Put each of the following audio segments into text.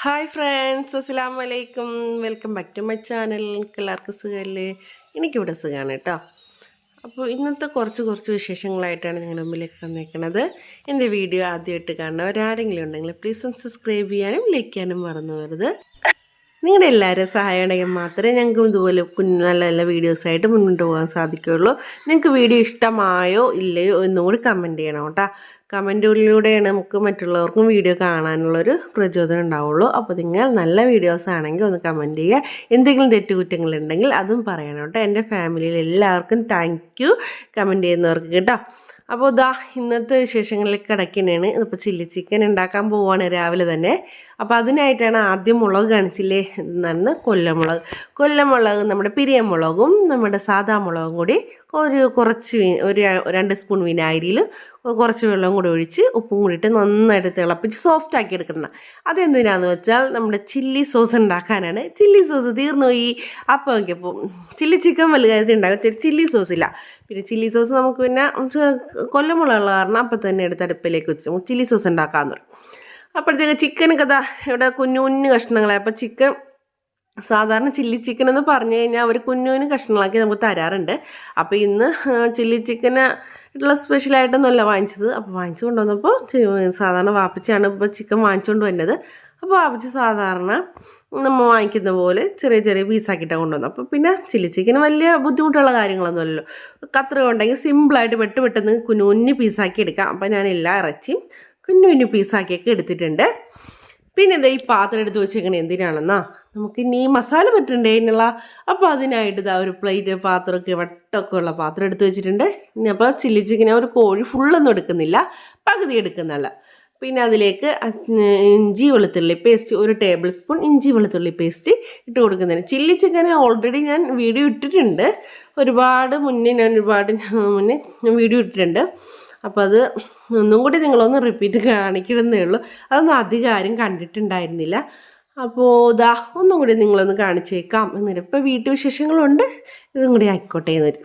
Hi friends, അസ്സലാമു അലൈക്കും. Welcome back to my channel. എല്ലാവർക്കും സുഖമല്ലേ? എനിക്കിവിടെ സുഖമാണ് കേട്ടോ. അപ്പോൾ ഇന്നത്തെ കുറച്ച് വിശേഷങ്ങളായിട്ടാണ് നിങ്ങളുടെ മുമ്പിലേക്ക് വന്നേക്കുന്നത്. എൻ്റെ വീഡിയോ ആദ്യമായിട്ട് കാണുന്നവരാരെങ്കിലും ഉണ്ടെങ്കിൽ പ്ലീസ് ഒന്ന് സബ്സ്ക്രൈബ് ചെയ്യാനും ലൈക്ക് ചെയ്യാനും മറന്നു പോകരുത്. നിങ്ങളുടെ എല്ലാവരും സഹായം ഉണ്ടെങ്കിൽ മാത്രമേ ഞങ്ങൾക്കും ഇതുപോലെ നല്ല നല്ല വീഡിയോസായിട്ട് മുന്നോട്ട് പോകാൻ സാധിക്കുകയുള്ളൂ. നിങ്ങൾക്ക് വീഡിയോ ഇഷ്ടമായോ ഇല്ലയോ എന്നുകൂടി കമൻറ്റ് ചെയ്യണം കേട്ടോ. കമൻറ്റുകളിലൂടെയാണ് നമുക്ക് മറ്റുള്ളവർക്കും വീഡിയോ കാണാനുള്ളൊരു പ്രചോദനം ഉണ്ടാവുള്ളൂ. അപ്പോൾ നിങ്ങൾ നല്ല വീഡിയോസ് ആണെങ്കിൽ ഒന്ന് കമൻറ്റ് ചെയ്യുക. എന്തെങ്കിലും തെറ്റുകുറ്റങ്ങളുണ്ടെങ്കിൽ അതും പറയണം കേട്ടോ. എൻ്റെ ഫാമിലിയിൽ എല്ലാവർക്കും താങ്ക് യു കമൻറ്റ് ചെയ്യുന്നവർക്ക് കേട്ടോ. അപ്പോൾ ഇതാ ഇന്നത്തെ വിശേഷങ്ങളിലേക്ക് കിടക്കുന്നതാണ്. ഇപ്പോൾ ചില്ലി ചിക്കൻ ഉണ്ടാക്കാൻ പോവുകയാണ് രാവിലെ തന്നെ. അപ്പോൾ അതിനായിട്ടാണ് ആദ്യം മുളക് കാണിച്ചില്ലേ എന്നാണ് കൊല്ലമുളക് നമ്മുടെ പിരിയമുളകും നമ്മുടെ സാദാ മുളകും കൂടി കുറച്ച് 2 സ്പൂൺ വിനാഗിരിയിൽ കുറച്ച് വെള്ളം കൂടി ഒഴിച്ച് ഉപ്പും കൂടിയിട്ട് നന്നായിട്ട് തിളപ്പിച്ച് സോഫ്റ്റ് ആക്കി എടുക്കണം. അതെന്തിനാണെന്ന് വെച്ചാൽ നമ്മുടെ ചില്ലി സോസ് ഉണ്ടാക്കാനാണ്. ചില്ലി സോസ് തീർന്നു പോയി. അപ്പോൾ നോക്കിയപ്പോൾ ചില്ലി ചിക്കൻ വലുത് കാര്യത്തിൽ ഉണ്ടാകും, ചില്ലി സോസ് ഇല്ല. പിന്നെ ചില്ലി സോസ് നമുക്ക് പിന്നെ കൊല്ലമുളകുള്ള കാരണം അപ്പം തന്നെ എടുത്ത് അടുപ്പിലേക്ക് വെച്ച് നമുക്ക് ചില്ലി സോസ് ഉണ്ടാക്കാമെന്ന് പറയും. അപ്പോഴത്തേക്ക് ചിക്കനൊക്കെ ഇവിടെ കുഞ്ഞു കഷ്ണങ്ങളായി. അപ്പോൾ ചിക്കൻ സാധാരണ ചില്ലി ചിക്കൻ എന്ന് പറഞ്ഞു കഴിഞ്ഞാൽ അവർ കുഞ്ഞു കഷ്ണങ്ങളാക്കി നമുക്ക് തരാറുണ്ട്. അപ്പോൾ ഇന്ന് ചില്ലി ചിക്കന് ഉള്ള സ്പെഷ്യലായിട്ടൊന്നുമല്ല വാങ്ങിച്ചത്. അപ്പോൾ വാങ്ങിച്ചു കൊണ്ടുവന്നപ്പോൾ സാധാരണ വാപ്പിച്ചാണ് ഇപ്പോൾ ചിക്കൻ വാങ്ങിച്ചുകൊണ്ട് വന്നത്. അപ്പോൾ വാപ്പിച്ച് സാധാരണ നമ്മൾ വാങ്ങിക്കുന്ന പോലെ ചെറിയ പീസാക്കിയിട്ടാണ് കൊണ്ടുവന്നത്. അപ്പോൾ പിന്നെ ചില്ലി ചിക്കന് വലിയ ബുദ്ധിമുട്ടുള്ള കാര്യങ്ങളൊന്നുമല്ലല്ലോ. കത്രിക ഉണ്ടെങ്കിൽ സിമ്പിളായിട്ട് പെട്ടെന്ന് കുഞ്ഞു പീസാക്കി എടുക്കാം. അപ്പോൾ ഞാൻ എല്ലാ ഇറച്ചിയും കുഞ്ഞു പീസാക്കിയൊക്കെ എടുത്തിട്ടുണ്ട്. പിന്നെ എന്താ ഈ പാത്രം എടുത്ത് വെച്ചേക്കണേ എന്തിനാണെന്നാ നമുക്ക് ഇനി മസാല പറ്റണ്ടേ എന്നുള്ള. അപ്പോൾ അതിനായിട്ട് ഇതാ ഒരു പ്ലേറ്റ് പാത്രമൊക്കെ വട്ടമൊക്കെ ഉള്ള പാത്രം എടുത്ത് വെച്ചിട്ടുണ്ട്. ഇനി അപ്പോൾ ചില്ലി ചിക്കൻ ഒരു കോഴി ഫുള്ളൊന്നും എടുക്കുന്നില്ല, പകുതി എടുക്കുന്നില്ല. പിന്നെ അതിലേക്ക് ഇഞ്ചി വെളുത്തുള്ളി പേസ്റ്റ് 1 ടേബിൾ സ്പൂൺ ഇഞ്ചി വെളുത്തുള്ളി പേസ്റ്റ് ഇട്ട് കൊടുക്കുന്നതിന്. ചില്ലി ചിക്കന് ഓൾറെഡി ഞാൻ വീഡിയോ ഇട്ടിട്ടുണ്ട്. ഒരുപാട് മുന്നേ വീഡിയോ ഇട്ടിട്ടുണ്ട്. അപ്പോൾ അത് ഒന്നും കൂടി നിങ്ങളൊന്ന് റിപ്പീറ്റ് കാണിക്കണമെന്നേ ഉള്ളൂ. അതൊന്നും അധികം ആരും കണ്ടിട്ടുണ്ടായിരുന്നില്ല. അപ്പോൾ ഇതാ ഒന്നും കൂടി നിങ്ങളൊന്ന് കാണിച്ചേക്കാം എന്നിട്ട് ഇപ്പോൾ വീട്ടുവിശേഷങ്ങളുണ്ട്, ഇതും കൂടി ആയിക്കോട്ടെ എന്ന് വരും.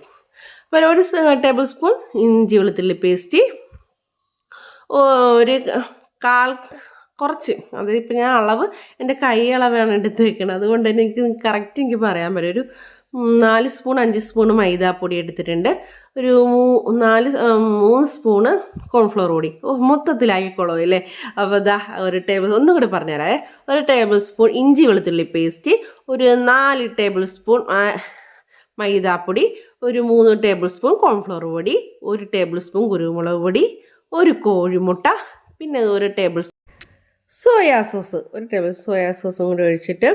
അപ്പോൾ 1 ടേബിൾ സ്പൂൺ ഇഞ്ചി വെളുത്തുള്ളി പേസ്റ്റ്, കുറച്ച് അതിപ്പോൾ ഞാൻ അളവ് എൻ്റെ കൈ അളവാണ് എടുത്ത് വെക്കുന്നത്. അതുകൊണ്ട് തന്നെ എനിക്ക് പറയാൻ പറ്റും. ഒരു 4 സ്പൂൺ 5 സ്പൂൺ മൈദാപ്പൊടി എടുത്തിട്ടുണ്ട്. ഒരു 3 സ്പൂണ് കോൺഫ്ലോർ പൊടി. മൊത്തത്തിലാക്കിക്കോളൂ അല്ലേ. അപ്പോൾ ഇതാ 1 ടേബിൾ ഒന്നും കൂടി പറഞ്ഞുതരാമേ. 1 ടേബിൾ സ്പൂൺ ഇഞ്ചി വെളുത്തുള്ളി പേസ്റ്റ്, ഒരു 4 ടേബിൾ സ്പൂൺ മൈദാപ്പൊടി, ഒരു 3 ടേബിൾ സ്പൂൺ കോൺഫ്ലോർ പൊടി, 1 ടേബിൾ സ്പൂൺ കുരുമുളക് പൊടി, 1 കോഴിമുട്ട, പിന്നെ 1 table soya sauce, 1 table soya സോസും കൂടി ഒഴിച്ചിട്ട്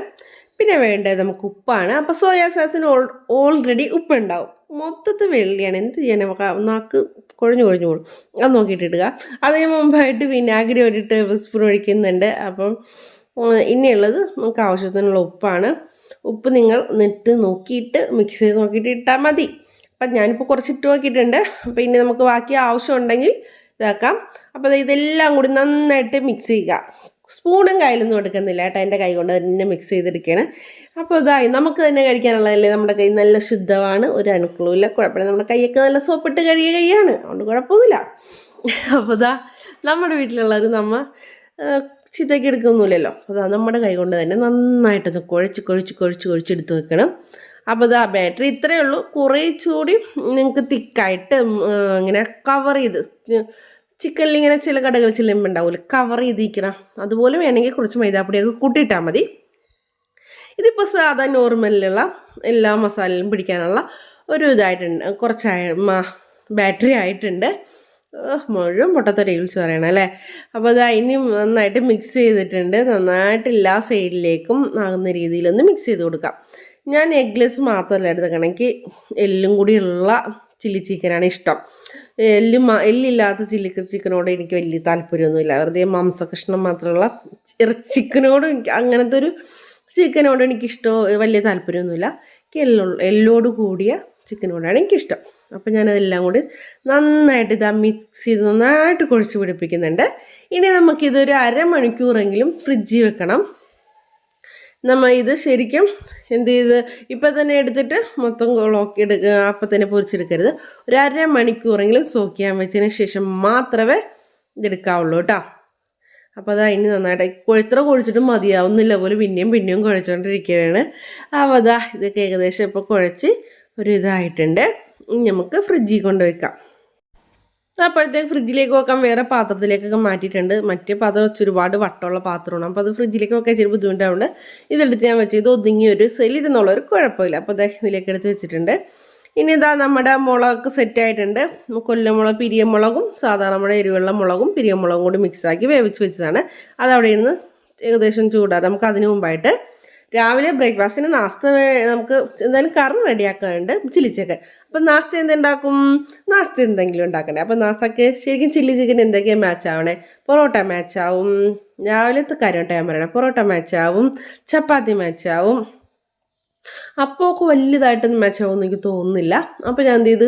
പിന്നെ വേണ്ടത് നമുക്ക് ഉപ്പാണ്. അപ്പോൾ സോയാ സോസിന് ഓൾറെഡി ഉപ്പുണ്ടാവും. മൊത്തത്തിൽ വെള്ളിയാണ്, എന്ത് ചെയ്യാൻ നാക്ക് കുഴഞ്ഞു പോകും. അത് നോക്കിയിട്ടിടുക. അതിന് മുമ്പായിട്ട് വിനാഗിരി 1 ടേബിൾ സ്പൂൺ ഒഴിക്കുന്നുണ്ട്. അപ്പം ഇനിയുള്ളത് നമുക്ക് ആവശ്യത്തിനുള്ള ഉപ്പാണ്. ഉപ്പ് നിങ്ങൾ നോക്കിയിട്ട് മിക്സ് ചെയ്ത് നോക്കിയിട്ട് ഇട്ടാൽ മതി. അപ്പം ഞാനിപ്പോൾ കുറച്ച് ഇട്ട് നോക്കിയിട്ടുണ്ട്. അപ്പോൾ ഇനി നമുക്ക് ബാക്കി ആവശ്യമുണ്ടെങ്കിൽ ഇതാക്കാം. അപ്പോൾ ഇതെല്ലാം കൂടി നന്നായിട്ട് മിക്സ് ചെയ്യുക. സ്പൂണും കയ്യിലൊന്നും എടുക്കുന്നില്ല കേട്ടോ, എൻ്റെ കൈ കൊണ്ട് തന്നെ മിക്സ് ചെയ്തെടുക്കുകയാണ്. അപ്പോൾ ഇതായി നമുക്ക് തന്നെ കഴിക്കാനുള്ളതല്ലേ. നമ്മുടെ കൈ നല്ല ശുദ്ധമാണ്, ഒരു അണുക്കളുമില്ല, കുഴപ്പമില്ല. നമ്മുടെ കൈയൊക്കെ നല്ല സോപ്പിട്ട് കഴുകിയ കൈയാണ്, അതുകൊണ്ട് കുഴപ്പമൊന്നുമില്ല. അപ്പോൾ ഇതാ നമ്മുടെ വീട്ടിലുള്ളവർ ചീത്തയ്ക്ക് എടുക്കൊന്നുമില്ലല്ലോ. അപ്പോൾ നമ്മുടെ കൈ കൊണ്ട് തന്നെ നന്നായിട്ടൊന്ന് കുഴച്ചെടുത്ത് വെക്കണം. അപ്പോൾ ഇതാ ബാറ്ററി ഇത്രയേ ഉള്ളൂ. കുറേച്ചുകൂടി നിങ്ങൾക്ക് തിക്കായിട്ട് ഇങ്ങനെ കവർ ചെയ്ത് ചിക്കനിൽ ഇങ്ങനെ ചില കടകൾ ചെല്ലുമ്പോൾ ഉണ്ടാവില്ല, കവർ ചെയ്തിരിക്കണം. അതുപോലെ വേണമെങ്കിൽ കുറച്ച് മൈദാപ്പൊടിയൊക്കെ കൂട്ടിയിട്ടാൽ മതി. ഇതിപ്പോൾ സാധാ നോർമലിലുള്ള എല്ലാ മസാലയിലും പിടിക്കാനുള്ള ഒരു ഇതായിട്ടുണ്ട്. കുറച്ച് ബാറ്ററി ആയിട്ടുണ്ട്. മുഴുവൻ പൊട്ടത്തൊരു വിളിച്ച് പറയണം അല്ലേ. അപ്പോൾ അത് അതിന് നന്നായിട്ട് മിക്സ് ചെയ്തിട്ടുണ്ട്. നന്നായിട്ട് എല്ലാ സൈഡിലേക്കും ആകുന്ന രീതിയിലൊന്ന് മിക്സ് ചെയ്ത് കൊടുക്കാം. ഞാൻ എഗ്ലെസ് മാത്രമല്ല എടുത്തേക്കണം, എനിക്ക് എല്ലും കൂടിയുള്ള ചില്ലി ചിക്കനാണ് ഇഷ്ടം. എല്ലില്ലാത്ത ചിക്കനോട് എനിക്ക് വലിയ താല്പര്യമൊന്നുമില്ല. വെറുതെ മാംസകഷ്ണം മാത്രമുള്ള ചിക്കനോടും എനിക്ക് അങ്ങനത്തെ ഒരു ചിക്കനോട് എനിക്കിഷ്ടം വലിയ താല്പര്യമൊന്നുമില്ല. എനിക്ക് എല്ലോട് കൂടിയ ചിക്കനോടാണ് എനിക്കിഷ്ടം. അപ്പോൾ ഞാനതെല്ലാം കൂടി നന്നായിട്ട് മിക്സ് ചെയ്ത് നന്നായിട്ട് കുഴച്ച് പിടിപ്പിക്കുന്നുണ്ട്. ഇനി നമുക്കിതൊരു അരമണിക്കൂറെങ്കിലും ഫ്രിഡ്ജിൽ വെക്കണം. നമ്മൾ ഇത് ശരിക്കും എന്ത് ചെയ്ത് ഇപ്പം തന്നെ എടുത്തിട്ട് മൊത്തം ലോക്കി എടുക്കുക, അപ്പം തന്നെ പൊരിച്ചെടുക്കരുത്. ഒരു അരമണിക്കൂറെങ്കിലും സോക്ക് ചെയ്യാൻ വെച്ചതിന് ശേഷം മാത്രമേ ഇതെടുക്കാവുള്ളൂ കേട്ടോ. അപ്പോൾ അത് അതിന് നന്നായിട്ട് എത്ര കുഴച്ചിട്ടും മതിയാവുന്നില്ല പോലെ പിന്നെയും കുഴച്ചുകൊണ്ടിരിക്കുകയാണ്. അപ്പോൾ അതാ ഇതൊക്കെ ഏകദേശം ഇപ്പോൾ കുഴച്ച് ഒരു ഇതായിട്ടുണ്ട്. നമുക്ക് ഫ്രിഡ്ജിൽ കൊണ്ടുവയ്ക്കാം. അപ്പോഴത്തേക്ക് ഫ്രിഡ്ജിലേക്ക് വെക്കാൻ വേറെ പാത്രത്തിലേക്കൊക്കെ മാറ്റിയിട്ടുണ്ട്. മറ്റേ പാത്രം വെച്ച് ഒരുപാട് വട്ടമുള്ള പാത്രമാണ്. അപ്പോൾ അത് ഫ്രിഡ്ജിലേക്ക് വെക്കാൻ ഇച്ചിരി ബുദ്ധിമുട്ടാവുണ്ട്. ഇതെടുത്ത് ഞാൻ വെച്ച് ഇത് ഒതുങ്ങി ഒരു സെല്ലിരുന്നുള്ളൊരു കുഴപ്പമില്ല. അപ്പോൾ അതെ ഇതിലേക്ക് എടുത്ത് വെച്ചിട്ടുണ്ട്. ഇനി ഇതാ നമ്മുടെ മുളകൊക്കെ സെറ്റായിട്ടുണ്ട്. കൊല്ലമുളക് പിരിയമുളകും സാധാരണ നമ്മുടെ എരിവെള്ള മുളകും പിരിയമുളകും കൂടി മിക്സാക്കി വേവിച്ച് വെച്ചതാണ്. അതവിടെ ഇരുന്ന് ഏകദേശം ചൂടാറ്. നമുക്ക് അതിന് മുമ്പായിട്ട് രാവിലെ ബ്രേക്ക്ഫാസ്റ്റിന് നാസ്ത നമുക്ക് എന്തായാലും കറി റെഡിയാക്കാനുണ്ട്, ചില്ലി ചിക്കൻ. അപ്പം നാസ്ത എന്തുണ്ടാക്കും? നാസ്ത എന്തെങ്കിലും ഉണ്ടാക്കണ്ടേ? അപ്പം നാസ്തക്ക് ശരിക്കും ചില്ലി ചിക്കൻ എന്തൊക്കെയാണ് മാച്ച് ആവണേ? പൊറോട്ട മാച്ചാവും, രാവിലത്തെ കാര്യം ഞാൻ പറയണേ, പൊറോട്ട മാച്ചാവും, ചപ്പാത്തി മാച്ചാവും. അപ്പോൾ ഒക്കെ വലിയതായിട്ടൊന്നും മാച്ചാവുമെന്ന് എനിക്ക് തോന്നുന്നില്ല. അപ്പോൾ ഞാൻ എന്ത് ചെയ്ത്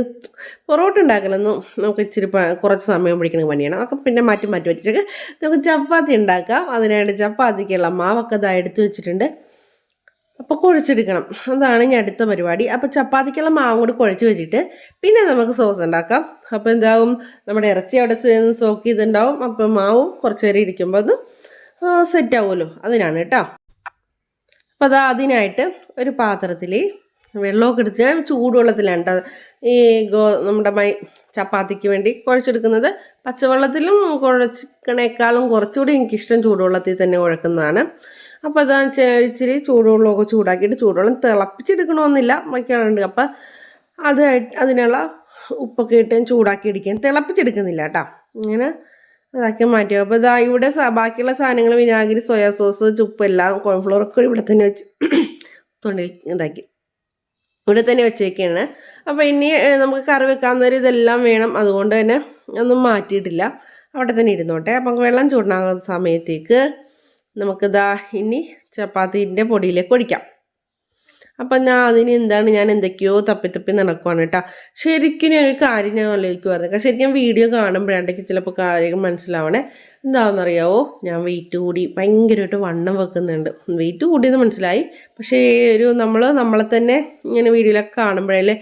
പൊറോട്ട ഉണ്ടാക്കലൊന്നും നമുക്ക് ഇച്ചിരി കുറച്ച് സമയം പിടിക്കുന്ന പണിയാണ്. അതൊക്കെ പിന്നെ മാറ്റി വെച്ചൊക്കെ നമുക്ക് ചപ്പാത്തി ഉണ്ടാക്കാം. അതിനായിട്ട് ചപ്പാത്തിക്കുള്ള മാവൊക്കെ ഇതാ എടുത്ത് വെച്ചിട്ടുണ്ട്. അപ്പോൾ കുഴച്ചെടുക്കണം, അതാണ് ഇനി അടുത്ത പരിപാടി. അപ്പോൾ ചപ്പാത്തിക്കുള്ള മാവും കൂടി കുഴച്ച് വെച്ചിട്ട് പിന്നെ നമുക്ക് സോസ് ഉണ്ടാക്കാം. അപ്പോൾ എന്താവും, നമ്മുടെ ഇറച്ചി അവിടെ സോക്ക് ചെയ്തിട്ടുണ്ടാവും. അപ്പോൾ മാവും കുറച്ച് നേരം ഇരിക്കുമ്പോൾ അത് സെറ്റ് ആവുമല്ലോ, അതിനാണ് കേട്ടോ. അപ്പോൾ അതാ അതിനായിട്ട് ഒരു പാത്രത്തിൽ വെള്ളമൊക്കെ എടുത്ത് ഞാൻ ചൂടുവെള്ളത്തിലാണ് കേട്ടോ ഈ നമ്മുടെ ചപ്പാത്തിക്ക് വേണ്ടി കുഴച്ചെടുക്കുന്നത്. പച്ചവെള്ളത്തിലും കുഴച്ചിക്കണേക്കാളും കുറച്ചുകൂടി എനിക്കിഷ്ടം ചൂടുവെള്ളത്തിൽ തന്നെ കുഴക്കുന്നതാണ്. അപ്പോൾ അതാ ഇച്ചിരി ചൂടുവെള്ളമൊക്കെ ചൂടാക്കിയിട്ട് ചൂടുവെള്ളം തിളപ്പിച്ചെടുക്കണമെന്നില്ല വയ്ക്കാറുണ്ട്. അപ്പം അതിനുള്ള ഉപ്പൊക്കെ ഇട്ട് ചൂടാക്കി ഇടിക്കാൻ തിളപ്പിച്ചെടുക്കുന്നില്ല കേട്ടോ. ഇങ്ങനെ അതാക്കി മാറ്റുക. അപ്പോൾ ഇതാ ഇവിടെ ബാക്കിയുള്ള സാധനങ്ങൾ വിനാഗിരി, സോയാ സോസ്, ഉപ്പെല്ലാം കോൺഫ്ലോറൊക്കെ ഇവിടെ തന്നെ വെച്ച് തൊണ്ടിൽ ഇതാക്കി ഇവിടെ തന്നെ വെച്ചേക്കാണ്. അപ്പോൾ ഇനി നമുക്ക് കറി വെക്കാവുന്നവർ ഇതെല്ലാം വേണം, അതുകൊണ്ട് തന്നെ ഒന്നും മാറ്റിയിട്ടില്ല, അവിടെ തന്നെ ഇരുന്നോട്ടെ. അപ്പം വെള്ളം ചൂടാകുന്ന സമയത്തേക്ക് നമുക്കിതാ ഇനി ചപ്പാത്തിൻ്റെ പൊടിയിലേക്ക് ഒഴിക്കാം. അപ്പം ഞാൻ എന്തൊക്കെയോ തപ്പി നടക്കുവാണ് കേട്ടോ. ശരിക്കും ഞാനൊരു കാര്യം ഞാൻ ആലോചിക്കുമായിരുന്നു. ശരിക്കും വീഡിയോ കാണുമ്പോഴാണ്ടെങ്കിൽ ചിലപ്പോൾ കാര്യങ്ങൾ മനസ്സിലാവണേ. എന്താണെന്നറിയാവോ, ഞാൻ വെയിറ്റ് കൂടി ഭയങ്കരമായിട്ട് വണ്ണം വെക്കുന്നുണ്ട്. വെയിറ്റ് കൂടിയെന്ന് മനസ്സിലായി, പക്ഷേ നമ്മളെ തന്നെ ഇങ്ങനെ വീഡിയോയിലൊക്കെ കാണുമ്പോഴല്ലേ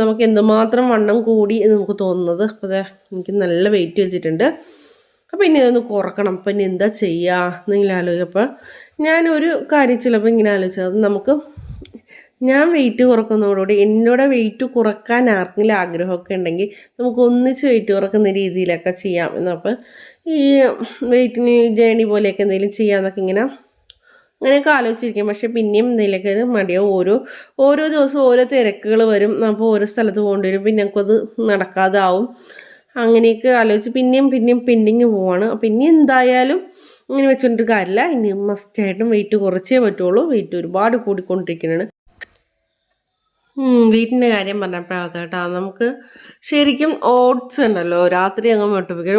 നമുക്ക് എന്തുമാത്രം വണ്ണം കൂടി എന്ന് നമുക്ക് തോന്നുന്നത്. അപ്പോൾ എനിക്ക് നല്ല വെയിറ്റ് വെച്ചിട്ടുണ്ട്. അപ്പോൾ ഇനി അതൊന്ന് കുറക്കണം. അപ്പം ഇനി എന്താ ചെയ്യുക എന്നിങ്ങനെ ആലോചിച്ചപ്പോൾ ഞാനൊരു കാര്യം ചിലപ്പോൾ ഇങ്ങനെ ആലോചിച്ചത്, ഞാൻ വെയിറ്റ് കുറക്കുന്നതോടുകൂടി എന്നോട് വെയിറ്റ് കുറക്കാൻ ആർക്കെങ്കിലും ആഗ്രഹമൊക്കെ ഉണ്ടെങ്കിൽ നമുക്ക് ഒന്നിച്ച് വെയിറ്റ് കുറക്കുന്ന രീതിയിലൊക്കെ ചെയ്യാം എന്നപ്പോൾ ഈ വെയിറ്റിന് ജേണി പോലെയൊക്കെ എന്തെങ്കിലും ചെയ്യാമെന്നൊക്കെ അങ്ങനെയൊക്കെ ആലോചിച്ചിരിക്കും. പക്ഷേ പിന്നെയും എന്തെങ്കിലുമൊക്കെ മടിയാവും. ഓരോ ദിവസവും ഓരോ തിരക്കുകൾ വരും. അപ്പോൾ ഓരോ സ്ഥലത്ത് പോകേണ്ടി വരും, പിന്നെ നമുക്കത് നടക്കാതാവും. അങ്ങനെയൊക്കെ ആലോചിച്ച് പിന്നെയും പെൻഡിങ് പോവാണ്. അപ്പം ഇനി എന്തായാലും ഇങ്ങനെ വെച്ചുകൊണ്ടിട്ട് കാര്യമില്ല. ഇനി മസ്റ്റായിട്ടും വെയിറ്റ് കുറച്ചേ പറ്റുള്ളൂ. വെയിറ്റ് ഒരുപാട് കൂടിക്കൊണ്ടിരിക്കുന്നതാണ്. വീട്ടിൻ്റെ കാര്യം പറഞ്ഞപ്പോഴാണ് കേട്ടോ, നമുക്ക് ശരിക്കും ഓട്സ് ഉണ്ടല്ലോ, രാത്രി അങ്ങ് മുട്ടിപ്പിക്കുക.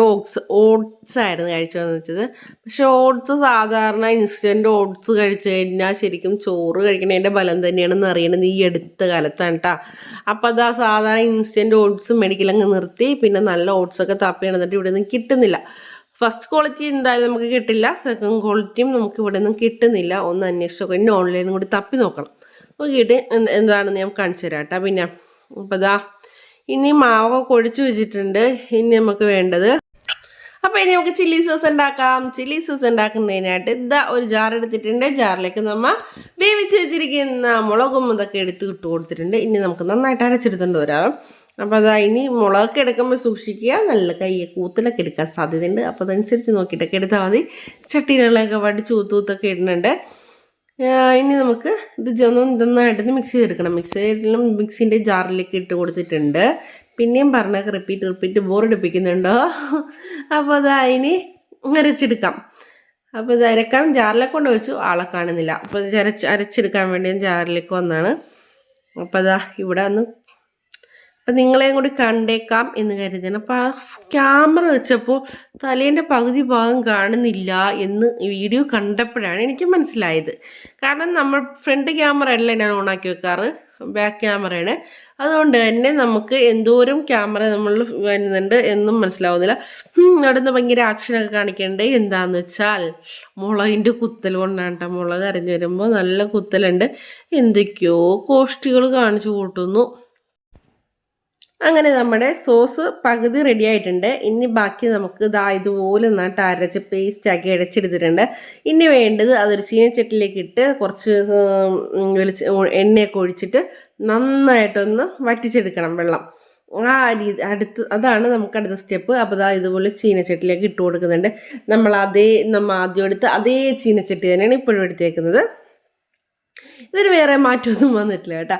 ഓട്സ് ആയിരുന്നു കഴിച്ചതെന്ന് വെച്ചത്. പക്ഷെ ഓട്സ് സാധാരണ ഇൻസ്റ്റൻറ്റ് ഓട്സ് കഴിച്ചു കഴിഞ്ഞാൽ ശരിക്കും ചോറ് കഴിക്കണതിൻ്റെ ബലം തന്നെയാണെന്ന് അറിയണത് ഈ അടുത്ത കാലത്താണ് കേട്ടോ. അപ്പോൾ അതാ സാധാരണ ഇൻസ്റ്റൻറ്റ് ഓട്സ് മെഡിക്കലങ്ങ് നിർത്തി. പിന്നെ നല്ല ഓട്സൊക്കെ തപ്പി നടന്നിട്ട് ഇവിടെ നിന്ന് കിട്ടുന്നില്ല. ഫസ്റ്റ് ക്വാളിറ്റി എന്തായാലും നമുക്ക് കിട്ടില്ല, സെക്കൻഡ് ക്വാളിറ്റിയും നമുക്ക് ഇവിടെ നിന്ന് കിട്ടുന്നില്ല. ഒന്ന് അന്വേഷിച്ചൊക്കെ ഇനി ഓൺലൈനും കൂടി തപ്പി നോക്കണം. നോക്കിയിട്ട് എന്താണെന്ന് ഞാൻ കാണിച്ചു തരാം കേട്ടോ. പിന്നെ അപ്പോൾ ഇതാ ഇനി മാവൊക്കെ കുഴച്ച് വെച്ചിട്ടുണ്ട്. ഇനി നമുക്ക് വേണ്ടത്, അപ്പോൾ ഇനി നമുക്ക് ചില്ലി സോസ് ഉണ്ടാക്കാം. ചില്ലി സോസ് ഉണ്ടാക്കുന്നതിനായിട്ട് ഇതാ ഒരു ജാർ എടുത്തിട്ടുണ്ട്. ജാറിലേക്ക് നമ്മൾ വേവിച്ച് വെച്ചിരിക്കുന്ന മുളകും ഇതൊക്കെ എടുത്ത് ഇട്ട് കൊടുത്തിട്ടുണ്ട്. ഇനി നമുക്ക് നന്നായിട്ട് അരച്ചെടുത്തുകൊണ്ട് വരാം. അപ്പോൾ അതാ ഇനി മുളകൊക്കെ എടുക്കുമ്പോൾ സൂക്ഷിക്കുക, നല്ല കൂത്തലൊക്കെ എടുക്കാൻ സാധ്യതയുണ്ട്. അപ്പോൾ അതനുസരിച്ച് നോക്കിയിട്ടൊക്കെ എടുത്താൽ മതി. ചട്ടികളിലൊക്കെ വടിച്ച് ഊത്തൊക്കെ ഇടുന്നുണ്ട്. ഇനി നമുക്ക് നന്നായിട്ടൊന്ന് മിക്സ് ചെയ്തെടുക്കണം. മിക്സിൻ്റെ ജാറിലേക്ക് ഇട്ട് കൊടുത്തിട്ടുണ്ട്. പിന്നെയും പറഞ്ഞൊക്കെ റിപ്പീറ്റ് ബോറടിപ്പിക്കുന്നുണ്ടോ? അപ്പോൾ അതാ ഇനി അരച്ചെടുക്കാം. അപ്പോൾ ഇത് അരക്കാൻ ജാറിലേക്ക് കൊണ്ട് വെച്ചു, ആളെ കാണുന്നില്ല. അപ്പോൾ ഇത് അരച്ചെടുക്കാൻ വേണ്ടി ജാറിലേക്ക് വന്നാണ്. അപ്പോൾ അതാ ഇവിടെ അപ്പം നിങ്ങളെയും കൂടി കണ്ടേക്കാം എന്ന് കരുതിയാണ്. അപ്പോൾ ആ ക്യാമറ വെച്ചപ്പോൾ തലേൻ്റെ പകുതി ഭാഗം കാണുന്നില്ല എന്ന് വീഡിയോ കണ്ടപ്പോഴാണ് എനിക്ക് മനസ്സിലായത്. കാരണം നമ്മൾ ഫ്രണ്ട് ക്യാമറ അല്ല ഞാൻ ഓണാക്കി വെക്കാറ്, ബാക്ക് ക്യാമറയാണ്. അതുകൊണ്ട് തന്നെ നമുക്ക് എന്തോരം ക്യാമറ നമ്മൾ വരുന്നുണ്ട് എന്നും മനസ്സിലാവുന്നില്ല. അവിടെ നിന്ന് ഭയങ്കര ആക്ഷനൊക്കെ കാണിക്കേണ്ടത് എന്താണെന്ന് വെച്ചാൽ മുളകിൻ്റെ കുത്തൽ കൊണ്ടാണ് കേട്ടോ. മുളക് അരഞ്ഞു വരുമ്പോൾ നല്ല കുത്തലുണ്ട്. എന്തൊക്കെയോ കോഷ്ടികൾ കാണിച്ചു കൂട്ടുന്നു. അങ്ങനെ നമ്മുടെ സോസ് പകുതി റെഡി ആയിട്ടുണ്ട്. ഇനി ബാക്കി നമുക്ക് ഇതുപോലെ നന്നായിട്ട് അരച്ച് പേസ്റ്റാക്കി അടച്ചെടുത്തിട്ടുണ്ട്. ഇനി വേണ്ടത് അതൊരു ചീനച്ചട്ടിലേക്ക് ഇട്ട് കുറച്ച് എണ്ണയൊക്കെ ഒഴിച്ചിട്ട് നന്നായിട്ടൊന്ന് വറ്റിച്ചെടുക്കണം വെള്ളം. അതാണ് നമുക്ക് അടുത്ത സ്റ്റെപ്പ്. അപ്പോൾ ഇതുപോലെ ചീനച്ചട്ടിലേക്ക് ഇട്ട് കൊടുക്കുന്നുണ്ട്. നമ്മൾ ആദ്യം എടുത്ത് അതേ ചീനച്ചട്ടി തന്നെയാണ് ഇപ്പോഴും എടുത്തേക്കുന്നത്. ഇതിന് വേറെ മാറ്റമൊന്നും വന്നിട്ടില്ല കേട്ടോ.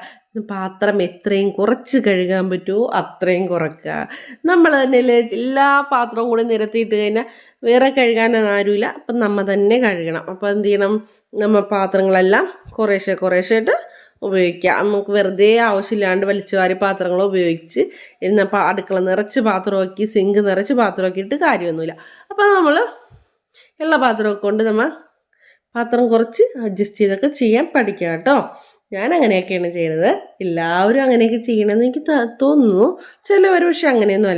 പാത്രം എത്രയും കുറച്ച് കഴുകാൻ പറ്റുമോ അത്രയും കുറയ്ക്കുക. നമ്മൾ തന്നെ എല്ലാ പാത്രവും കൂടി നിരത്തിയിട്ട് കഴിഞ്ഞാൽ വേറെ കഴുകാനൊന്നും ആരുമില്ല. അപ്പം നമ്മൾ തന്നെ കഴുകണം. അപ്പോൾ എന്ത് ചെയ്യണം, നമ്മൾ പാത്രങ്ങളെല്ലാം കുറേശ്ശായിട്ട് ഉപയോഗിക്കുക. നമുക്ക് വെറുതെ ആവശ്യമില്ലാണ്ട് വലിച്ചു വാരി പാത്രങ്ങൾ ഉപയോഗിച്ച് അടുക്കള നിറച്ച് പാത്രമാക്കി സിങ്ക് നിറച്ച് പാത്രമാക്കി ഇട്ട് കാര്യമൊന്നുമില്ല. അപ്പോൾ നമ്മൾ ഉള്ള പാത്രമൊക്കെ കൊണ്ട് നമ്മൾ പാത്രം കുറച്ച് അഡ്ജസ്റ്റ് ചെയ്തൊക്കെ ചെയ്യാൻ പഠിക്കുക കേട്ടോ. ഞാൻ അങ്ങനെയൊക്കെയാണ് ചെയ്യുന്നത്. എല്ലാവരും അങ്ങനെയൊക്കെ ചെയ്യണമെന്ന് എനിക്ക് തോന്നുന്നു. ചിലവർ പക്ഷെ അങ്ങനെയൊന്നും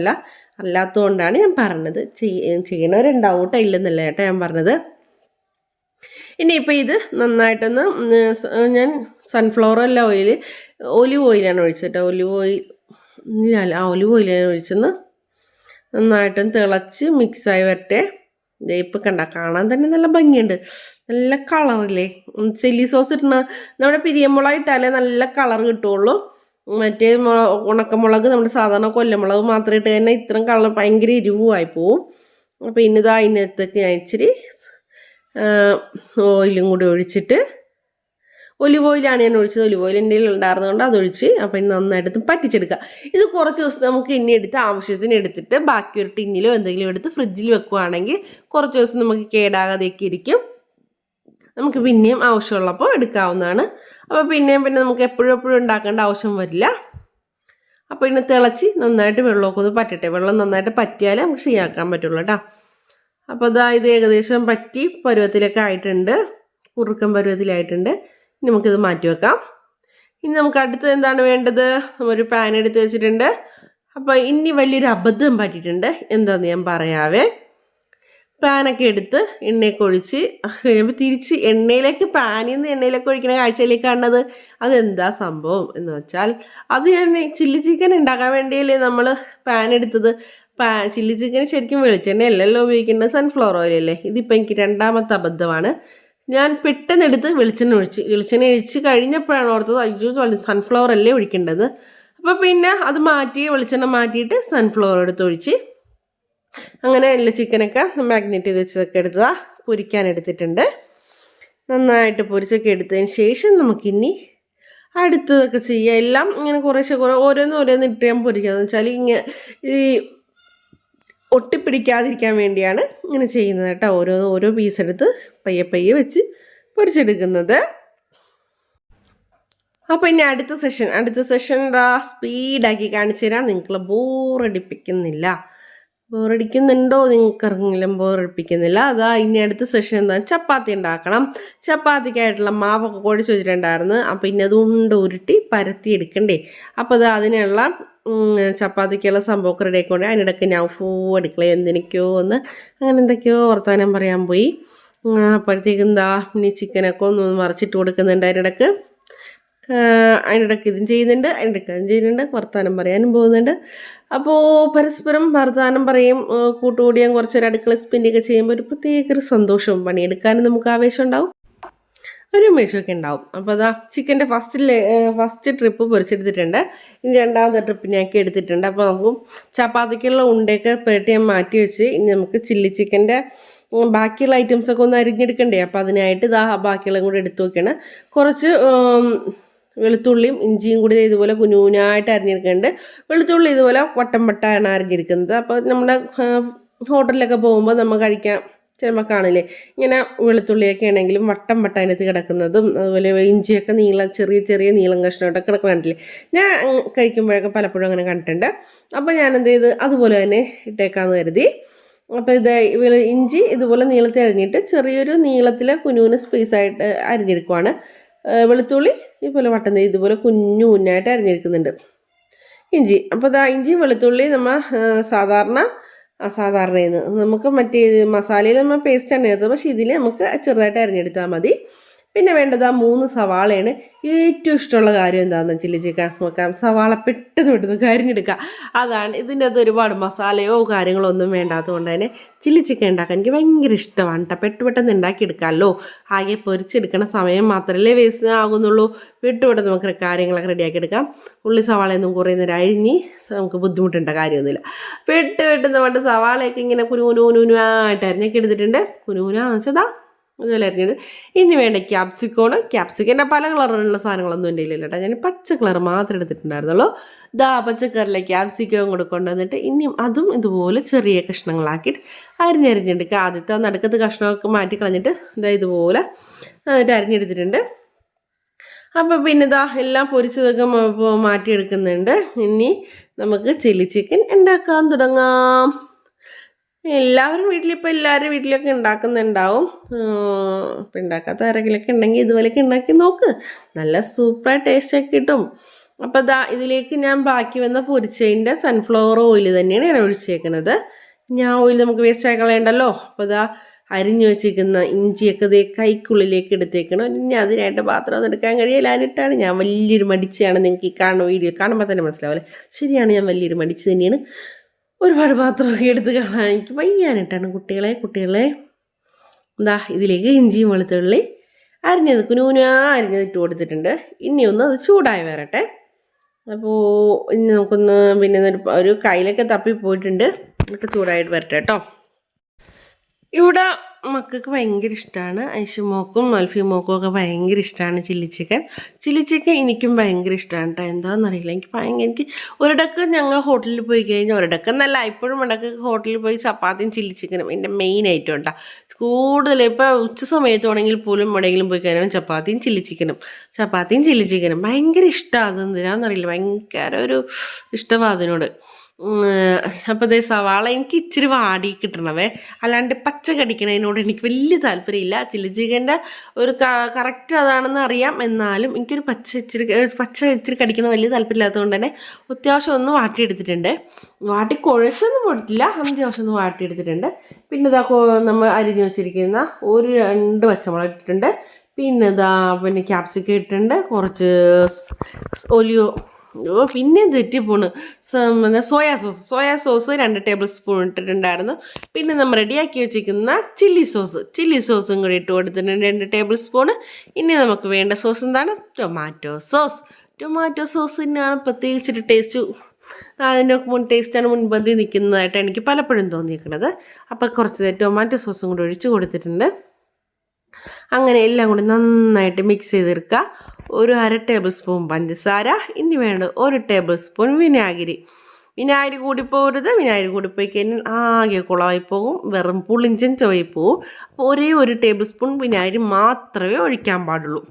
അല്ലാത്തതുകൊണ്ടാണ് ഞാൻ പറഞ്ഞത്. ചെയ്യണവരുണ്ടാവും കേട്ടോ, ഇല്ലെന്നല്ല കേട്ടോ ഞാൻ പറഞ്ഞത്. ഇനിയിപ്പോൾ ഇത് നന്നായിട്ടൊന്ന് ഞാൻ സൺഫ്ലവർ അല്ല ഒലിവ് ഓയിലാണ് ഒഴിച്ചത്. ഒലിവ് ഓയിലാണ് ഒഴിച്ചെന്ന് നന്നായിട്ടൊന്ന് തിളച്ച് മിക്സായി വരട്ടെ. ഇപ്പം കാണാൻ തന്നെ നല്ല ഭംഗിയുണ്ട്, നല്ല കളറില്ലേ. ചില്ലി സോസ് ഇട്ടുന്ന നമ്മുടെ പിരിയമുളക് ഇട്ടാലേ നല്ല കളർ കിട്ടുള്ളൂ. മറ്റേ ഉണക്കമുളക് നമ്മുടെ സാധാരണ കൊല്ലമുളക് മാത്രം ഇട്ട് തന്നെ ഇത്രയും കളർ ഭയങ്കര എരിവുമായി പോവും. അപ്പോൾ അതിനകത്തേക്ക് ഞാൻ ഇച്ചിരി ഓയിലും കൂടി ഒഴിച്ചിട്ട്, ഒലിവ് ഓയിലാണ് ഞാൻ ഒഴിച്ചത്. ഒലിവ് ഓയിൽ എൻ്റെ ഉണ്ടായിരുന്നതുകൊണ്ട് അതൊഴിച്ച് അപ്പോൾ ഇനി നന്നായിട്ട് പറ്റിച്ചെടുക്കുക. ഇത് കുറച്ച് ദിവസം നമുക്ക് ഇനി എടുത്ത് ആവശ്യത്തിന് എടുത്തിട്ട് ബാക്കി ഒരു ടിന്നിലോ എന്തെങ്കിലും എടുത്ത് ഫ്രിഡ്ജിൽ വെക്കുകയാണെങ്കിൽ കുറച്ച് ദിവസം നമുക്ക് കേടാകാതെയൊക്കെ ഇരിക്കും. നമുക്ക് പിന്നെയും ആവശ്യമുള്ളപ്പോൾ എടുക്കാവുന്നതാണ്. അപ്പോൾ പിന്നെയും നമുക്ക് എപ്പോഴും ഉണ്ടാക്കേണ്ട ആവശ്യം വരില്ല. അപ്പോൾ ഇനി തിളച്ച് നന്നായിട്ട് വെള്ളമൊക്കെ ഒന്ന് പറ്റട്ടെ. വെള്ളം നന്നായിട്ട് പറ്റിയാലേ നമുക്ക് ശരിയാക്കാൻ പറ്റുള്ളൂ കേട്ടോ. അപ്പോൾ ഇത് ഏകദേശം പറ്റി പരുവത്തിലൊക്കെ ആയിട്ടുണ്ട്, കുറുക്കൻ പരുവത്തിലായിട്ടുണ്ട്. ഇനി നമുക്കിത് മാറ്റി വെക്കാം. ഇനി നമുക്ക് അടുത്തത് എന്താണ് വേണ്ടത്, ഒരു പാൻ എടുത്ത് വെച്ചിട്ടുണ്ട്. അപ്പോൾ ഇനി വലിയൊരു അബദ്ധം പറ്റിയിട്ടുണ്ട്. എന്താണെന്ന് ഞാൻ പറയാവേ. പാനൊക്കെ എടുത്ത് എണ്ണയൊക്കെ ഒഴിച്ച് കഴിയുമ്പോൾ തിരിച്ച് പാനിൽ നിന്ന് എണ്ണയിലേക്ക് ഒഴിക്കുന്ന കാഴ്ചയിലേക്ക് കാണുന്നത്. അതെന്താ സംഭവം എന്ന് വെച്ചാൽ, അത് ഞാൻ ചില്ലി ചിക്കൻ ഉണ്ടാക്കാൻ വേണ്ടിയല്ലേ നമ്മൾ പാൻ എടുത്തത്. ചില്ലി ചിക്കന് ശരിക്കും വെളിച്ചെണ്ണ അല്ലല്ലോ ഉപയോഗിക്കേണ്ടത്, സൺഫ്ലവർ ഓയിലല്ലേ. ഇതിപ്പോൾ എനിക്ക് രണ്ടാമത്തെ അബദ്ധമാണ്. ഞാൻ പെട്ടെന്ന് എടുത്ത് വെളിച്ചെണ്ണ ഒഴിച്ച് കഴിഞ്ഞപ്പോഴാണ് ഓർത്തത് അയ്യോ സൺഫ്ലവർ അല്ലേ ഒഴിക്കേണ്ടത്. അപ്പോൾ പിന്നെ അത് വെളിച്ചെണ്ണ മാറ്റിയിട്ട് സൺഫ്ലവർ എടുത്തൊഴിച്ച് അങ്ങനെ എല്ലാ ചിക്കനൊക്കെ മാഗ്നേറ്റ് ചെയ്ത് വെച്ചതൊക്കെ പൊരിക്കാൻ എടുത്തിട്ടുണ്ട്. നന്നായിട്ട് പൊരിച്ചൊക്കെ എടുത്തതിന് ശേഷം നമുക്കിനി അടുത്തതൊക്കെ ചെയ്യാം. എല്ലാം ഇങ്ങനെ ഓരോന്ന് ഇട്ട് ഞാൻ പൊരിക്കാന്ന് വെച്ചാൽ ഈ ഒട്ടിപ്പിടിക്കാതിരിക്കാൻ വേണ്ടിയാണ് ഇങ്ങനെ ചെയ്യുന്നത് കേട്ടോ. ഓരോ പീസ് എടുത്ത് പയ്യെ വെച്ച് പൊരിച്ചെടുക്കുന്നത്. അപ്പോൾ ഇനി അടുത്ത സെഷൻ സ്പീഡാക്കി കാണിച്ചു തരാം. നിങ്ങൾ ബോറടിക്കുന്നുണ്ടോ നിങ്ങൾക്കറിഞ്ഞെങ്കിലും ബോറടിപ്പിക്കുന്നില്ല. ഇനി അടുത്ത സെഷൻ എന്താ, ചപ്പാത്തി ഉണ്ടാക്കണം. ചപ്പാത്തിക്കായിട്ടുള്ള മാവൊക്കെ കുഴച്ച് വെച്ചിട്ടുണ്ടായിരുന്നു. അപ്പോൾ ഇനി അത് ഉരുട്ടി പരത്തി എടുക്കണ്ടേ. അപ്പോൾ അതിനുള്ള ചപ്പാത്തിക്കുള്ള സംഭവമൊക്കെ റെഡി ആയിക്കൊണ്ട് അതിനിടയ്ക്ക് ഞാൻ അടുക്കള അങ്ങനെ എന്തൊക്കെയോ വർത്തമാനം പറയാൻ പോയി. അപ്പോഴത്തേക്കും ഇനി ചിക്കനൊക്കെ ഒന്ന് മറിച്ചിട്ട് കൊടുക്കുന്നുണ്ട്. അതിനിടയ്ക്ക് ഇതും ചെയ്യുന്നുണ്ട്, അതിനിടയ്ക്ക് അതും ചെയ്യുന്നുണ്ട്, വർത്തമാനം പറയാനും പോകുന്നുണ്ട്. അപ്പോൾ പരസ്പരം വർത്തമാനം പറയും, കൂട്ടുകൂടിയും കുറച്ചൊരു അടുക്കള സ്പെൻഡൊക്കെ ചെയ്യുമ്പോൾ ഒരു പ്രത്യേക സന്തോഷവും പണിയെടുക്കാനും നമുക്ക് ആവേശം ഉണ്ടാവും, ഒരു ഉമേഷമൊക്കെ ഉണ്ടാവും. അപ്പോൾ ചിക്കൻ്റെ ഫസ്റ്റ് ട്രിപ്പ് പൊരിച്ചെടുത്തിട്ടുണ്ട്. ഇനി രണ്ടാമത്തെ ട്രിപ്പ് ഞാക്കി എടുത്തിട്ടുണ്ട്. അപ്പോൾ നമുക്ക് ചപ്പാത്തിക്കുള്ള ഉണ്ടയൊക്കെ പുരട്ടി ഞാൻ മാറ്റി വെച്ച് ഇനി നമുക്ക് ചില്ലി ചിക്കൻ്റെ ബാക്കിയുള്ള ഐറ്റംസൊക്കെ ഒന്ന് അരിഞ്ഞെടുക്കണ്ടേ. അപ്പോൾ അതിനായിട്ട് ബാക്കിയുള്ള കൂടെ എടുത്തു നോക്കിയാണ്. കുറച്ച് വെളുത്തുള്ളിയും ഇഞ്ചിയും കൂടി ഇതുപോലെ കുഞ്ഞുകുഞ്ഞായിട്ട് അരിഞ്ഞെടുക്കുന്നുണ്ട്. വെളുത്തുള്ളി ഇതുപോലെ വട്ടം അരിഞ്ഞെടുക്കുന്നത്. അപ്പോൾ നമ്മുടെ ഹോട്ടലിലൊക്കെ പോകുമ്പോൾ നമ്മൾ കഴിക്കാൻ ചിലപ്പോൾ കാണില്ലേ, ഇങ്ങനെ വെളുത്തുള്ളിയൊക്കെ ആണെങ്കിലും വട്ടം അതിനകത്ത് കിടക്കുന്നതും അതുപോലെ ഇഞ്ചിയൊക്കെ ചെറിയ നീളം കഷ്ണമായിട്ടൊക്കെ കിടക്കുന്നുണ്ടല്ലേ. ഞാൻ കഴിക്കുമ്പോഴൊക്കെ പലപ്പോഴും അങ്ങനെ കണ്ടിട്ടുണ്ട്. അപ്പോൾ ഞാൻ എന്ത് ചെയ്ത് അതുപോലെ തന്നെ ഇട്ടേക്കാമെന്ന് കരുതി. അപ്പോൾ ഇഞ്ചി ഇതുപോലെ നീളത്തിൽ അരിഞ്ഞിട്ട് ചെറിയൊരു നീളത്തിൽ കുഞ്ഞുകുഞ്ഞ് സ്പേസായിട്ട് അരിഞ്ഞെടുക്കുവാണ്. വെളുത്തുള്ളി ഇതുപോലെ ഇതുപോലെ കുഞ്ഞായിട്ട് അരിഞ്ഞെടുക്കുന്നുണ്ട് ഇഞ്ചി. അപ്പോൾ ഇഞ്ചി വെളുത്തുള്ളി നമ്മൾ സാധാരണ നമുക്ക് മറ്റേ മസാലയിൽ നമ്മൾ പേസ്റ്റാണ് എടുത്തത്, പക്ഷേ ഇതിൽ നമുക്ക് ചെറുതായിട്ട് അരിഞ്ഞെടുത്താൽ മതി. പിന്നെ വേണ്ടത് ആ 3 സവാളയാണ്. ഏറ്റവും ഇഷ്ടമുള്ള കാര്യം എന്താണെന്ന് ചില്ലി ചിക്കൻ നോക്കാം. സവാള പെട്ടെന്ന് കരിഞ്ഞെടുക്കുക. അതാണ് ഇതിൻ്റെ അത് ഒരുപാട് മസാലയോ കാര്യങ്ങളോ ഒന്നും വേണ്ടാത്തത് കൊണ്ട് തന്നെ ചില്ലി ചിക്കൻ ഉണ്ടാക്കാൻ എനിക്ക് ഭയങ്കര ഇഷ്ടമാണ് കേട്ടോ. പെട്ടെന്ന് ഉണ്ടാക്കിയെടുക്കാമല്ലോ. ആകെ പൊരിച്ചെടുക്കണ സമയം മാത്രമല്ലേ വേസ്റ്റ് ആകുന്നുള്ളൂ. പെട്ടെന്ന് നമുക്ക് കാര്യങ്ങളൊക്കെ റെഡിയാക്കി എടുക്കാം. ഉള്ളി സവാളയൊന്നും കുറേ നേരം അഴിഞ്ഞ് നമുക്ക് ബുദ്ധിമുട്ടേണ്ട കാര്യമൊന്നുമില്ല. പെട്ടെന്ന് കൊണ്ട് സവാളയൊക്കെ ഇങ്ങനെ കുനുകുനുകുനുകുനായിട്ട് അരിഞ്ഞൊക്കെ എടുത്തിട്ടുണ്ട്. കുനുകുനാന്ന് വെച്ചതാ അതുപോലെ അരിഞ്ഞത്. ഇനി വേണ്ട ക്യാപ്സിക്കൻ്റെ പല കളറിലുള്ള സാധനങ്ങളൊന്നും എൻ്റെ ഇല്ല കേട്ടോ. ഞാൻ പച്ച കളർ മാത്രമേ എടുത്തിട്ടുണ്ടായിരുന്നുള്ളൂ. പച്ചക്കറിലെ ക്യാപ്സിക്കവും കൂടെ കൊണ്ടുവന്നിട്ട് ഇനിയും അതും ഇതുപോലെ ചെറിയ കഷ്ണങ്ങളാക്കിയിട്ട് അരിഞ്ഞെടുക്കുക. ആദ്യത്തെ നടുക്കത്ത് കഷ്ണമൊക്കെ മാറ്റി കളഞ്ഞിട്ട് ഇതുപോലെ അരിഞ്ഞെടുത്തിട്ടുണ്ട്. അപ്പോൾ പിന്നെ എല്ലാം പൊരിച്ചതൊക്കെ മാറ്റിയെടുക്കുന്നുണ്ട്. ഇനി നമുക്ക് ചില്ലി ചിക്കൻ ഉണ്ടാക്കാൻ തുടങ്ങാം. എല്ലാവരും എല്ലാവരും വീട്ടിലൊക്കെ ഉണ്ടാക്കുന്നുണ്ടാവും. ഇപ്പം ഉണ്ടാക്കാത്ത ആരെങ്കിലുമൊക്കെ ഉണ്ടെങ്കിൽ ഇതുപോലെയൊക്കെ ഉണ്ടാക്കി നോക്ക്. നല്ല സൂപ്പർ ടേസ്റ്റൊക്കെ കിട്ടും. അപ്പോൾ ഇതിലേക്ക് ഞാൻ ബാക്കി വന്ന പൊരിച്ചതിൻ്റെ സൺഫ്ലവർ ഓയിൽ തന്നെയാണ് ഞാൻ ഒഴിച്ചേക്കുന്നത്. ഓയിൽ നമുക്ക് വേസ്റ്റ് കളയണ്ടല്ലോ. അപ്പോൾ അരിഞ്ഞു വെച്ചിരിക്കുന്ന ഇഞ്ചിയൊക്കെ കൈക്കുള്ളിലേക്ക് എടുത്തേക്കണം. ഇനി അതിനായിട്ട് പാത്രം ഒന്നും എടുക്കാൻ കഴിയില്ലാനിട്ടാണ് ഞാൻ വലിയൊരു മടിച്ചാണ്. നിങ്ങൾക്ക് ഈ കാണുന്ന വീഡിയോ കാണുമ്പോൾ തന്നെ മനസ്സിലാവില്ലേ. ശരിയാണ്, ഞാൻ വലിയൊരു മടിച്ച് തന്നെയാണ്. ഒരുപാട് പാത്രമൊക്കെ എടുത്ത് കാണാൻ എനിക്ക് വയ്യാനിട്ടാണ്. കുട്ടികളെ ഇതിലേക്ക് ഇഞ്ചിയും വെളുത്തുള്ളി അരിഞ്ഞത് അരിഞ്ഞത് ഇട്ട് കൊടുത്തിട്ടുണ്ട്. ഇനി ഒന്ന് അത് ചൂടായി വരട്ടെ. അപ്പോൾ ഇനി നമുക്കൊന്ന് പിന്നെ ഒരു കയ്യിലൊക്കെ തപ്പിപ്പോയിട്ടുണ്ട്. ഒക്കെ ചൂടായിട്ട് വരട്ടെ കേട്ടോ. ഇവിടെ മക്കൾക്ക് ഭയങ്കര ഇഷ്ടമാണ്. ഐഷുമോക്കും അൽഫിമോക്കും ഒക്കെ ഭയങ്കര ഇഷ്ടമാണ് ചില്ലി ചിക്കൻ. എനിക്കും ഭയങ്കര ഇഷ്ടമാണ് കേട്ടോ. എന്താണെന്നറിയില്ല, എനിക്ക് ഒരിടക്ക് ഞങ്ങൾ ഹോട്ടലിൽ പോയി കഴിഞ്ഞാൽ ഒരിടക്കെന്നല്ല ഇപ്പോഴും ഇടയ്ക്ക് ഹോട്ടലിൽ പോയി ചപ്പാത്തിയും ചില്ലി ചിക്കനും എൻ്റെ മെയിൻ ഐറ്റം കേട്ടോ. കൂടുതൽ ഇപ്പോൾ ഉച്ച സമയത്താണെങ്കിൽ പോലും എവിടെയെങ്കിലും പോയി കഴിഞ്ഞാൽ ചപ്പാത്തിയും ചില്ലി ചിക്കനും ഭയങ്കര ഇഷ്ടമാണ്. അതെന്തിനാണെന്നറിയില്ല, ഭയങ്കര ഒരു ഇഷ്ടമാണ് അതിനോട്. അപ്പോൾ സവാള എനിക്ക് ഇച്ചിരി വാടി കിട്ടണവേ, അല്ലാണ്ട് പച്ച കടിക്കണതിനോട് എനിക്ക് വലിയ താല്പര്യമില്ല. ചില്ലി ചിക്കൻ്റെ ഒരു കറക്റ്റ് അതാണെന്ന് അറിയാം. എന്നാലും എനിക്കൊരു പച്ച ഇച്ചിരി കടിക്കണ വലിയ താല്പര്യമില്ലാത്തതുകൊണ്ട് തന്നെ അത്യാവശ്യം ഒന്ന് വാട്ടിയെടുത്തിട്ടുണ്ട്. കുഴച്ചൊന്നും പോയിട്ടില്ല, അത്യാവശ്യം ഒന്ന് വാട്ടിയെടുത്തിട്ടുണ്ട്. പിന്നെ നമ്മൾ അരിഞ്ഞു വെച്ചിരിക്കുന്ന 2 പച്ചമുളക് ഇട്ടിട്ടുണ്ട്. പിന്നെ ക്യാപ്സിക്കം ഇട്ടിട്ടുണ്ട്. കുറച്ച് പിന്നെ തെറ്റിപ്പോണ് സോയാ സോസ് 2 ടേബിൾ സ്പൂൺ ഇട്ടിട്ടുണ്ടായിരുന്നു. പിന്നെ നമ്മൾ റെഡിയാക്കി വെച്ചിരിക്കുന്ന ചില്ലി സോസും കൂടി ഇട്ട് കൊടുത്തിട്ടുണ്ട് 2 ടേബിൾ സ്പൂണ്. ഇനി നമുക്ക് വേണ്ട സോസ് എന്താണ്? ടൊമാറ്റോ സോസിനാണ് പ്രത്യേകിച്ചൊരു ടേസ്റ്റ്. അതിൻ്റെ ടേസ്റ്റാണ് മുൻപന്തി നിൽക്കുന്നതായിട്ട് എനിക്ക് പലപ്പോഴും തോന്നിയിരിക്കുന്നത്. അപ്പോൾ കുറച്ച് ടൊമാറ്റോ സോസും കൂടി ഒഴിച്ച് കൊടുത്തിട്ടുണ്ട്. അങ്ങനെ എല്ലാം കൂടി നന്നായിട്ട് മിക്സ് ചെയ്തെടുക്കുക. 1/2 ടേബിൾ സ്പൂൺ പഞ്ചസാര. ഇനി വേണ്ട 1 ടേബിൾ സ്പൂൺ വിനാഗിരി കൂടിപ്പോകരുത്. വിനാഗിരി കൂടിപ്പോയി കഴിഞ്ഞാൽ ആകെ കുളമായി പോകും, വെറും പുളിഞ്ചൻ ചുവയിൽ പോകും. അപ്പോൾ 1 ടേബിൾ സ്പൂൺ വിനാഗിരി മാത്രമേ ഒഴിക്കാൻ പാടുള്ളൂ.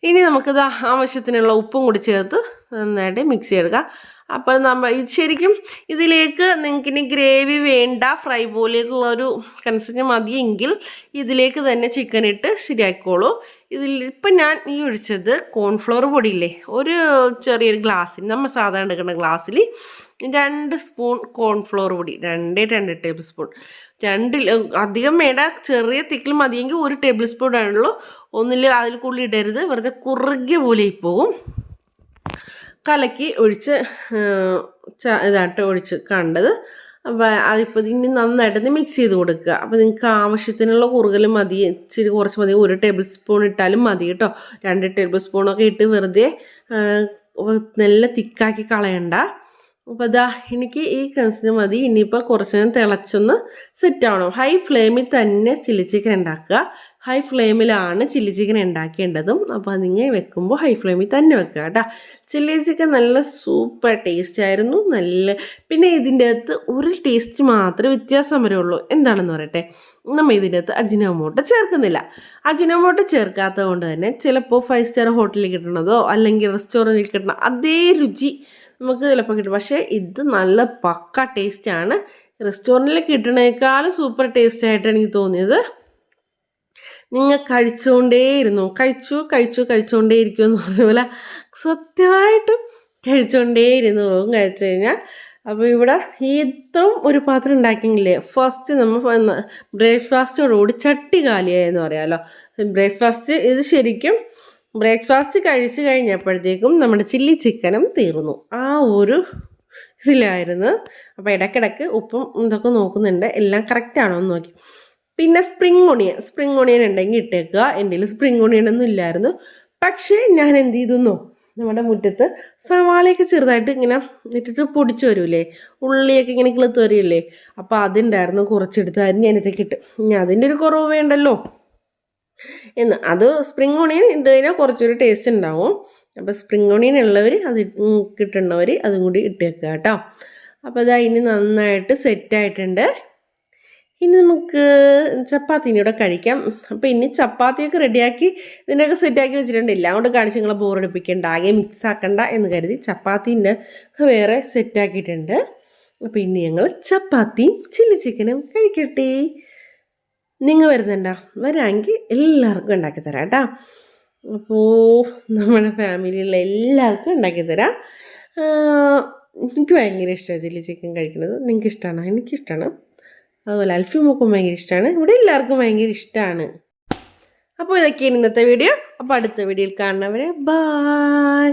ഇനി നമുക്കിത് ആവശ്യത്തിനുള്ള ഉപ്പും കൂടി ചേർത്ത് നന്നായിട്ട് മിക്സ് ചെയ്തെടുക്കുക. അപ്പോൾ ശരിക്കും ഇതിലേക്ക് നിങ്ങൾക്ക് ഇനി ഗ്രേവി വേണ്ട, ഫ്രൈ പോലെയുള്ളൊരു കൺസിസ്റ്റൻസി മതിയെങ്കിൽ ഇതിലേക്ക് തന്നെ ചിക്കൻ ഇട്ട് ശരിയാക്കിക്കോളൂ. ഇപ്പം ഞാൻ ഈ ഒഴിച്ചത് കോൺഫ്ലവർ പൊടിയില്ലേ, ഒരു ചെറിയൊരു ഗ്ലാസ്സിൽ നമ്മൾ സാധാരണ എടുക്കുന്ന ഗ്ലാസ്സിൽ 2 സ്പൂൺ കോൺഫ്ലവർ പൊടി, 2 ടേബിൾ സ്പൂൺ. അധികം വേണ്ട, ചെറിയ തിക്കിൽ മതിയെങ്കിൽ 1 ടേബിൾ സ്പൂൺ ആണുള്ളൂ. അതിൽ കൂടുതൽ ഇടരുത്, വെറുതെ കുറുകിയ പോലെ പോകും. കലക്കി ഒഴിച്ച് ഒഴിച്ച് കണ്ടത്. അപ്പോൾ അതിപ്പോൾ ഇനി നന്നായിട്ടൊന്ന് മിക്സ് ചെയ്ത് കൊടുക്കുക. അപ്പോൾ നിങ്ങൾക്ക് ആവശ്യത്തിനുള്ള കുറുകൽ മതി, കുറച്ച് മതി. 1 ടേബിൾ സ്പൂൺ ഇട്ടാലും മതി കേട്ടോ. 2 ടേബിൾ സ്പൂണൊക്കെ ഇട്ട് വെറുതെ നല്ല തിക്കാക്കി കളയണ്ട. അപ്പോൾ എനിക്ക് ഈ കൺസിന് മതി. ഇനിയിപ്പോൾ കുറച്ച് നേരം തിളച്ചൊന്ന് സെറ്റ് ആവണം. ഹൈ ഫ്ലെയിമിൽ തന്നെ ചില്ലി ചിക്കൻ ഉണ്ടാക്കുക. ഹൈ ഫ്ലെയിമിലാണ് ചില്ലി ചിക്കൻ ഉണ്ടാക്കേണ്ടതും. അപ്പോൾ നിങ്ങൾ വെക്കുമ്പോൾ ഹൈ ഫ്ലെയിമിൽ തന്നെ വെക്കുക കേട്ടോ. ചില്ലി ചിക്കൻ നല്ല സൂപ്പർ ടേസ്റ്റ് ആയിരുന്നു. പിന്നെ ഇതിൻ്റെ അകത്ത് ഒരു ടേസ്റ്റ് മാത്രമേ വ്യത്യാസം വരുള്ളൂ. എന്താണെന്ന് പറയട്ടെ, നമ്മൾ ഇതിൻ്റെ അകത്ത് അജിനോമോട്ടോ ചേർക്കുന്നില്ല. അജിനോമോട്ടോ ചേർക്കാത്തത് കൊണ്ട് തന്നെ ചിലപ്പോൾ 5 സ്റ്റാർ ഹോട്ടലിൽ കിട്ടണതോ അല്ലെങ്കിൽ റെസ്റ്റോറൻറ്റിൽ കിട്ടണ അതേ രുചി നമുക്ക് ചിലപ്പോൾ കിട്ടും. പക്ഷേ ഇത് നല്ല പക്ക ടേസ്റ്റാണ്. റെസ്റ്റോറൻറ്റിൽ കിട്ടണേക്കാളും സൂപ്പർ ടേസ്റ്റ് ആയിട്ട് എനിക്ക് തോന്നിയത്. നിങ്ങൾ കഴിച്ചുകൊണ്ടേ ഇരിക്കുമെന്ന് പറഞ്ഞ പോലെ സത്യമായിട്ടും കഴിച്ചുകൊണ്ടേ ഇരുന്ന് പോകും. കഴിച്ചു കഴിഞ്ഞാൽ അപ്പോൾ ഇവിടെ ഈ ഇത്രയും ഒരു പാത്രം ഉണ്ടാക്കിയെങ്കിലേ ഫസ്റ്റ് നമ്മൾ ബ്രേക്ക്ഫാസ്റ്റോടുകൂടി ചട്ടി കാലിയായെന്ന് പറയാമല്ലോ. ബ്രേക്ക്ഫാസ്റ്റ് ഇത് ശരിക്കും ബ്രേക്ക്ഫാസ്റ്റ് കഴിച്ച് കഴിഞ്ഞപ്പോഴത്തേക്കും നമ്മുടെ ചില്ലി ചിക്കനും തീർന്നു. ആ ഒരു ഇതിലായിരുന്നു. അപ്പോൾ ഇടയ്ക്കിടയ്ക്ക് ഉപ്പും ഇതൊക്കെ നോക്കുന്നുണ്ട്, എല്ലാം കറക്റ്റാണോ എന്ന് നോക്കി. പിന്നെ സ്പ്രിങ് ഒണിയൻ ഉണ്ടെങ്കിൽ ഇട്ടേക്കുക. എൻ്റെ കയ്യിൽ സ്പ്രിങ് ഒണിയൻ ഒന്നും ഇല്ലായിരുന്നു. പക്ഷേ ഞാൻ എന്ത് ചെയ്തു, നമ്മുടെ മുറ്റത്ത് സവാളയൊക്കെ ചെറുതായിട്ട് ഇങ്ങനെ ഇട്ടിട്ട് പൊടിച്ചു വരൂലേ, ഉള്ളിയൊക്കെ ഇങ്ങനെ കിളുത്ത് വരില്ലേ, അപ്പോൾ അതുണ്ടായിരുന്നു. കുറച്ചെടുത്ത് അതിനകത്തേക്ക് ഇട്ട്. ഇനി അതിൻ്റെ ഒരു കുറവ് വേണ്ടല്ലോ എന്ന്. അത് സ്പ്രിങ് ഒണിയൻ ഇട്ട് കഴിഞ്ഞാൽ കുറച്ചൊരു ടേസ്റ്റ് ഉണ്ടാവും. അപ്പോൾ സ്പ്രിങ് ഒണിയൻ ഉള്ളവർ അത് കിട്ടുന്നവർ അതും കൂടി ഇട്ടേക്കുക കേട്ടോ. അപ്പോൾ അത് ഇനി നന്നായിട്ട് സെറ്റായിട്ടുണ്ട്. ഇനി നമുക്ക് ചപ്പാത്തിൻ്റെ കൂടെ കഴിക്കാം. അപ്പോൾ ഇനി ചപ്പാത്തിയൊക്കെ റെഡിയാക്കി ഇതിൻ്റെയൊക്കെ സെറ്റാക്കി വെച്ചിട്ടുണ്ട്. എല്ലാം കൂടെ കാണിച്ച് നിങ്ങളെ ബോറടിപ്പിക്കേണ്ട, ആകെ മിക്സ് ആക്കണ്ട എന്ന് കരുതി ചപ്പാത്തീൻ്റെ ഒക്കെ വേറെ സെറ്റാക്കിയിട്ടുണ്ട്. അപ്പോൾ ഇനി ഞങ്ങൾ ചപ്പാത്തിയും ചില്ലി ചിക്കനും കഴിക്കട്ടെ. നിങ്ങൾ വരുന്നുണ്ടോ? വരാമെങ്കിൽ എല്ലാവർക്കും ഉണ്ടാക്കി തരാം കേട്ടോ. അപ്പോൾ നമ്മുടെ ഫാമിലിയിലുള്ള എല്ലാവർക്കും ഉണ്ടാക്കി തരാം. എനിക്ക് ഭയങ്കര ഇഷ്ടമാണ് ചില്ലി ചിക്കൻ കഴിക്കുന്നത്. നിങ്ങൾക്ക് ഇഷ്ടമാണോ? എനിക്കിഷ്ടമാണ്. അതുപോലെ അൽഫിമൊക്കെ ഭയങ്കര ഇഷ്ടമാണ്. ഇവിടെ എല്ലാവർക്കും ഭയങ്കര ഇഷ്ടമാണ്. അപ്പോൾ ഇതൊക്കെയാണ് ഇന്നത്തെ വീഡിയോ. അപ്പോൾ അടുത്ത വീഡിയോയിൽ കാണുന്നവരെ ബായ്.